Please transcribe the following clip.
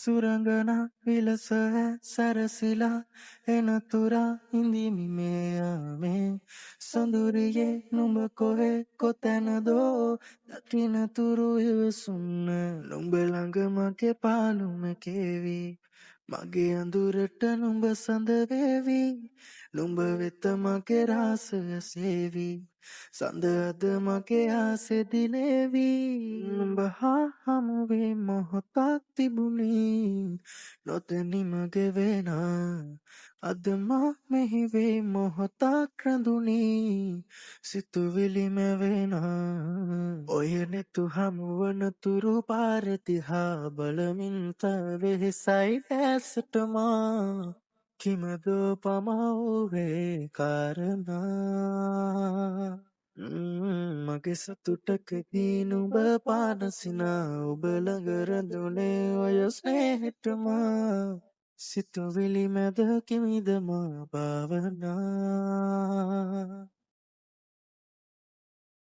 සුරංගනා විලස සැරසිලා එනතුරා ඉඳිමි මෙයාමේ සොඳුරියේ නුඹ කොහෙ කොතැනදෝ දකිනතුරු ඉවසුන්න නුඹ ළඟ මගේ පාලුම කෙවි මගේ අඳුරට නුඹ සඳ වේවි නුඹ වෙත මගේ රාසය සේවි සඳ අද මගේ ආසෙ දිලේවි නුඹ හා හමුවේ මොහොතක් තිබුණේ නොදැනි මගේ වෙනා අද මා මෙහි වේ මොහොතක් රැඳුනී සිතුවිලි මැවෙනා ඔය නෙතු හමුවන තුරු පාර දිහා බලමින් තවෙහෙසයි ඇසට මා කිමදෝ පමා වූවේ කාරණා මගේ සතුටකදී නුඹ පානසිනා ඔබ ළඟ රැඳුනේ ඔය ස්නේහෙට මා සිතුවිලි මැද කිමිද මා භාවනා